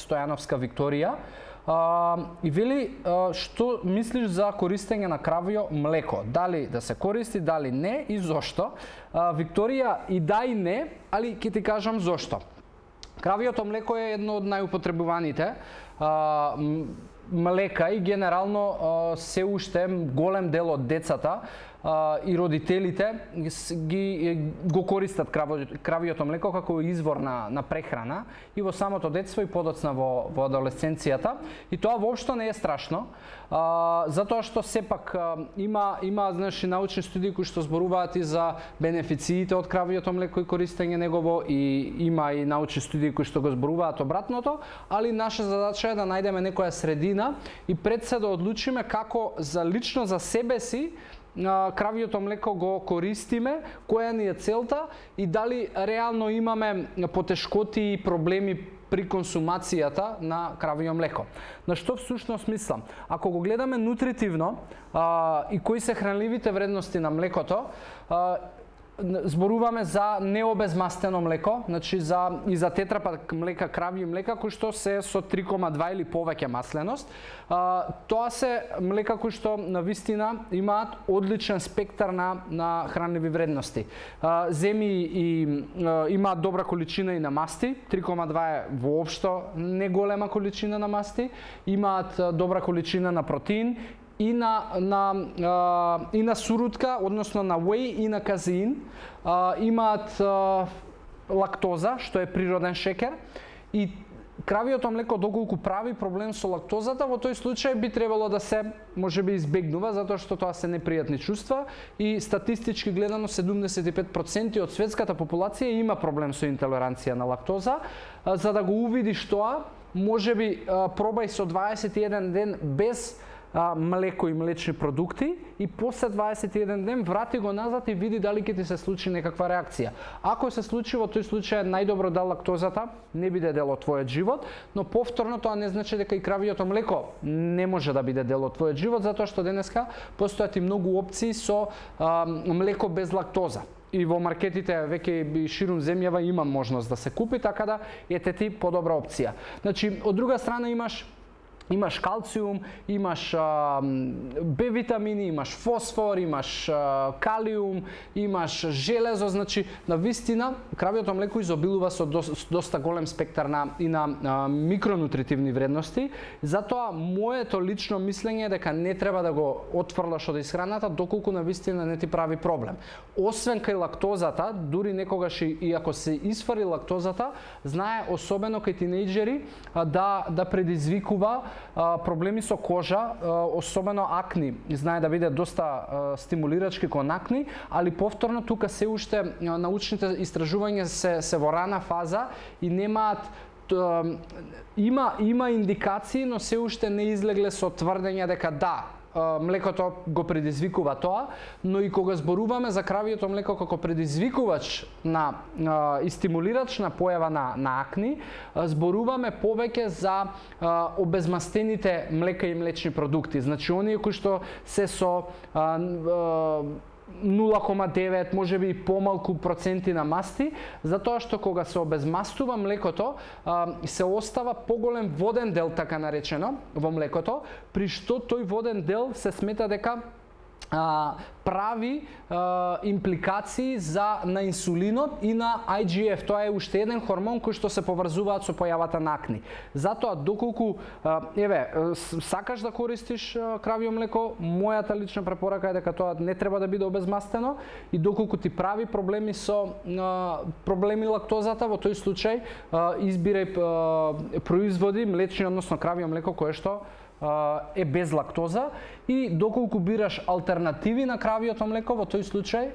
Стојановска Викторија. И вели, што мислиш за користење на кравио млеко? Дали да се користи, дали не и зошто? Викторија, и да и не, али ќе ти кажам зошто. Кравиото млеко е едно од најупотребуваните млека и генерално се уште голем дел од децата и родителите го користат кравиото млеко како извор на прехрана и во самото детство и подоцна во адолесценцијата. И тоа воопшто не е страшно, затоа што сепак има значи научни студии кои што зборуваат и за бенефициите од кравиото млеко и користење негово, и има и научни студии кои што го зборуваат обратното, али наша задача е да најдеме некоја средина и пред се да одлучиме како лично за себе си кравиото млеко го користиме, која ни е целта и дали реално имаме потешкоти и проблеми при консумацијата на кравио млеко. На што всушност мислам? Ако го гледаме нутритивно и кои се хранливите вредности на млекото, зборуваме за необезмастено млеко, значи и за тетрапак млека, кравји млека кои што се со 3,2 или повеќе масленост. Тоа се млека кои што навистина имаат одличен спектар на хранливи вредности. Земи и имаат добра количина и на масти, 3,2 е воопшто не голема количина на масти, имаат добра количина на протеин, и на сурутка, односно на whey и на казеин, имаат лактоза, што е природен шекер, и кравиото млеко доколку прави проблем со лактозата, во тој случај би требало да се можеби избегнува, затоа што тоа се непријатни чувства и статистички гледано 75% од светската популација има проблем со интолеранција на лактоза. За да го увидиш тоа, можеби пробај со 21 ден без млеко и млечни продукти и после 21 ден врати го назад и види дали ќе ти се случи некаква реакција. Ако се случи, во тој случај најдобро да лактозата не биде дел од твојот живот, но повторно тоа не значи дека и кравиото млеко не може да биде дел од твојот живот, затоа што денеска постојат и многу опции со млеко без лактоза. И во маркетите веќе ширум земјава има можност да се купи, така да ете ти подобра опција. Значи, од друга страна имаш калциум, имаш Б витамини, имаш фосфор, имаш калиум, имаш железо, значи навистина кравиото млеко изобилува со доста голем спектар на микронутритивни вредности. Затоа моето лично мислење е дека не треба да го отфрлаш од исхраната доколку навистина не ти прави проблем. Освен кај лактозата, дури некогаш и ако се исфари лактозата, знае особено кај тинејџери да предизвикува проблеми со кожа, особено акни. Знае да биде доста стимулирачки кон акни, али повторно тука се уште научните истражувања се во рана фаза и немаат има индикации, но се уште не излегле со тврдење дека да, млекото го предизвикува тоа, но и кога зборуваме за кравиото млеко како предизвикувач и стимулирач на појава на акни, зборуваме повеќе за обезмастените млека и млечни продукти. Значи, оние кои што се со 0,9, можеби и помалку проценти на масти, затоа што кога се обезмастува млекото, се остава поголем воден дел, така наречено, во млекото, при што тој воден дел се смета дека прави импликации на инсулинот и на IGF. Тоа е уште еден хормон кој што се поврзуваат со појавата на акни. Затоа доколку сакаш да користиш кравио млеко, мојата лична препорака е дека тоа не треба да биде обезмастено и доколку ти прави проблеми лактозата, во тој случај избирај производи млечни, односно кравио млеко кое што е без лактоза, и доколку бираш алтернативи на кравиото млеко, во тој случај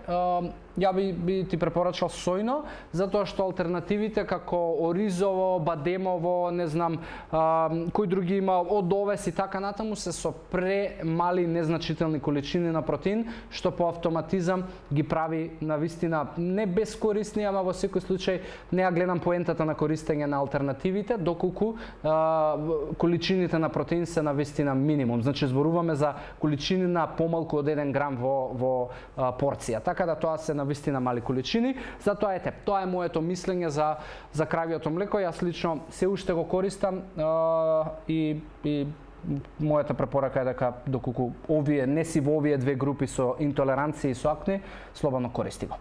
ја би ти препорачал сојно, затоа што алтернативите како оризово, бадемово, не знам, кои други има, од овес и така натаму, се со премали незначителни количини на протеин, што по автоматизам ги прави навистина не бескорисни, ама во секој случај не ја гледам поентата на користење на алтернативите, доколку количините на протеин се навистина минимум. Значи зборуваме за количини на помалку од 1 грам во порција. Така да тоа се навистина вистина мали количини. Затоа ете, тоа е моето мислење за кравиото млеко. Јас лично се уште го користам и мојата препорака е дека доколку не си во овие две групи со интолеранција и со акне, слободно користи го.